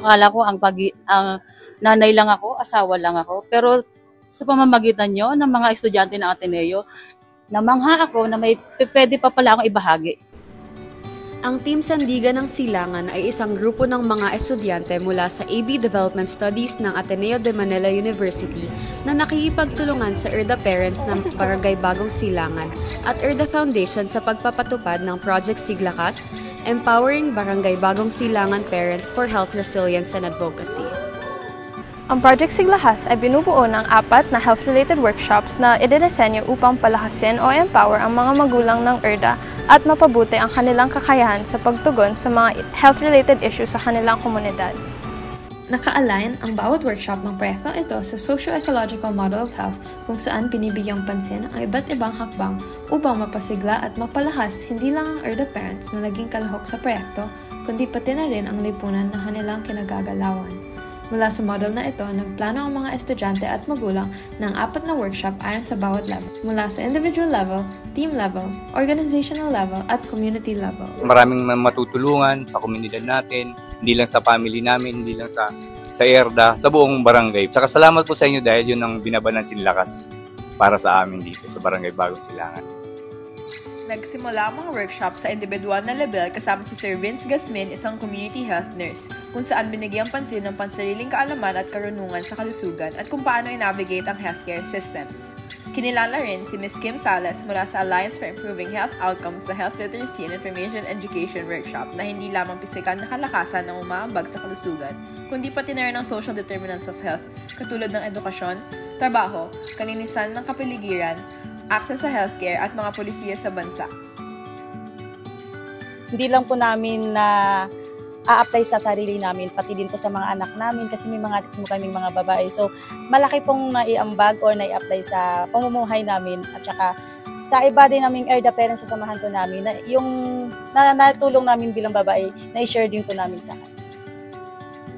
akala ko ang nanay lang ako, asawa lang ako. Pero sa pamamagitan nyo ng mga estudyante ng Ateneo, namangha ako na may pwede pa pala akong ibahagi. Ang Team Sandigan ng Silangan ay isang grupo ng mga estudyante mula sa AB Development Studies ng Ateneo de Manila University na nakikipagtulungan sa ERDA Parents ng Barangay Bagong Silangan at ERDA Foundation sa pagpapatupad ng Project Siglakas, Empowering Barangay Bagong Silangan Parents for Health Resilience and Advocacy. Ang Project Siglakas ay binubuo ng 4 na health-related workshops na idinisenyo upang palakasin o empower ang mga magulang ng ERDA at mapabuti ang kanilang kakayahan sa pagtugon sa mga health-related issues sa kanilang komunidad. Naka-align ang bawat workshop ng proyektong ito sa socio-ecological model of health kung saan binibigyang pansin ang iba't ibang hakbang upang mapasigla at mapalahas hindi lang ang ERDA parents na naging kalahok sa proyekto, kundi pati na rin ang lipunan na kanilang kinagagalawan. Mula sa model na ito, nagplano ang mga estudyante at magulang ng 4 na workshop ayon sa bawat level, mula sa individual level, team level, organizational level, at community level. Maraming matutulungan sa komunidad natin, hindi lang sa family namin, hindi lang sa ERDA, sa buong barangay. Tsaka salamat po sa inyo dahil yun ang binaban ng Sinlakas para sa amin dito sa Barangay Bagong Silangan. Nagsimula ang mga workshop sa individual na level kasama si Sir Vince Gasmin, isang community health nurse, kung saan binigyang pansin ng pansariling kaalaman at karunungan sa kalusugan at kung paano i-navigate ang healthcare systems. Kinilala rin si Ms. Kim Salas mula sa Alliance for Improving Health Outcomes sa Health Literacy and Information Education Workshop na hindi lamang pisikal na kalakasan ang umaambag sa kalusugan, kundi pati na rin ang social determinants of health katulad ng edukasyon, trabaho, kalinisan ng kapaligiran, access sa healthcare at mga polisiya sa bansa. Hindi lang po namin na a-apply sa sarili namin, pati din po sa mga anak namin kasi may kaming mga babae. So, malaki pong naiambag or nai-apply sa pamumuhay namin at saka sa iba din naming ERDA parents sa samahan po namin na yung natulong namin bilang babae, na-share din po namin sa kanila.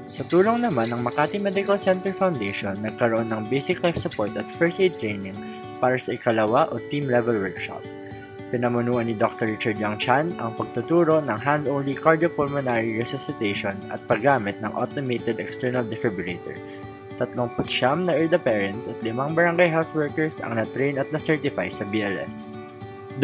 Sa tulong naman ng Makati Medical Center Foundation, nagkaroon ng basic life support at first aid training para sa ikalawa o team-level workshop. Pinamunuan ni Dr. Richard Yang Chan ang pagtuturo ng hands-only cardiopulmonary resuscitation at paggamit ng automated external defibrillator. 39 na ERDA parents at 5 barangay health workers ang na-train at na-certify sa BLS.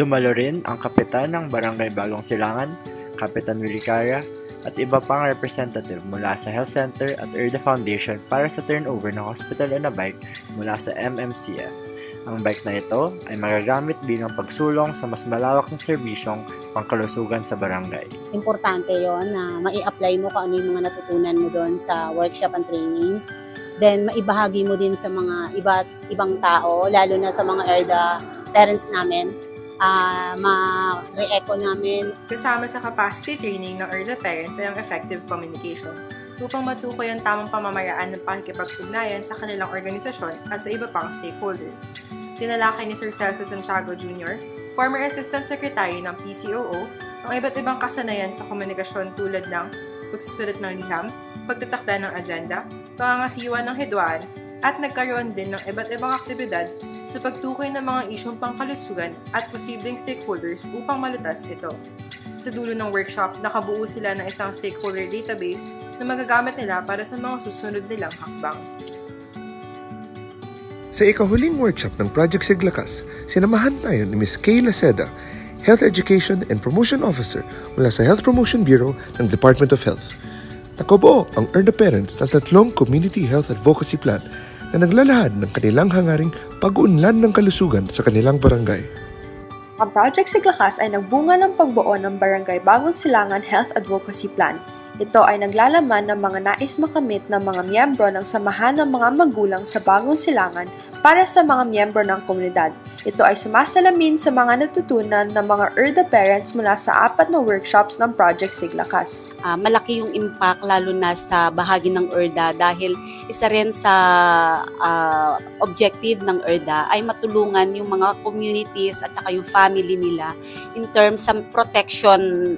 Dumalo rin ang kapitan ng Barangay Bagong Silangan, Kapitan Wilicara, at iba pang representative mula sa Health Center at ERDA Foundation para sa turnover ng hospital na bike mula sa MMCF. Ang bike na ito ay magagamit bilang pagsulong sa mas malawak na serbisyong pangkalusugan sa barangay. Importante yon na mai-apply mo kung ano yung mga natutunan mo doon sa workshop and trainings. Then, maibahagi mo din sa mga ibang tao, lalo na sa mga ERDA parents namin. Ma-re-echo namin. Kasama sa capacity training ng ERDA parents ay ang effective communication upang matukoy ang tamang pamamaraan ng pakikipag-ugnayan sa kanilang organisasyon at sa iba pang stakeholders. Tinalakay ni Sir Celso Santiago Jr., former Assistant Secretary ng PCOO, ang iba't ibang kasanayan sa komunikasyon tulad ng pagsusulat ng liham, pagtatakda ng agenda, pangangasiwa ng hidwaan, at nagkaroon din ng iba't ibang aktibidad sa pagtukoy ng mga isyong pangkalusugan at posibleng stakeholders upang malutas ito. Sa dulo ng workshop, nakabuo sila ng isang stakeholder database na magagamit nila para sa mga susunod nilang hakbang. Sa ikahuling workshop ng Project Siglakas, sinamahan tayo ni Ms. Kayla Seda, Health Education and Promotion Officer mula sa Health Promotion Bureau ng Department of Health. Nakabuo ang ERDA parents ng 3 Community Health Advocacy Plan na naglalahad ng kanilang hangaring pag-uunlad ng kalusugan sa kanilang barangay. Ang Project Siglakas ay nagbunga ng pagbuo ng Barangay Bagong Silangan Health Advocacy Plan. Ito ay naglalaman ng mga nais makamit ng mga miyembro ng Samahan ng Mga Magulang sa Bagong Silangan para sa mga miyembro ng komunidad. Ito ay sumasalamin sa mga natutunan ng mga ERDA parents mula sa 4 na workshops ng Project Siglakas. Malaki yung impact lalo na sa bahagi ng ERDA dahil isa rin sa objective ng ERDA ay matulungan yung mga communities at saka yung family nila in terms of protection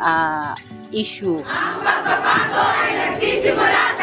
issue. Ang pagbabago ay nagsisimula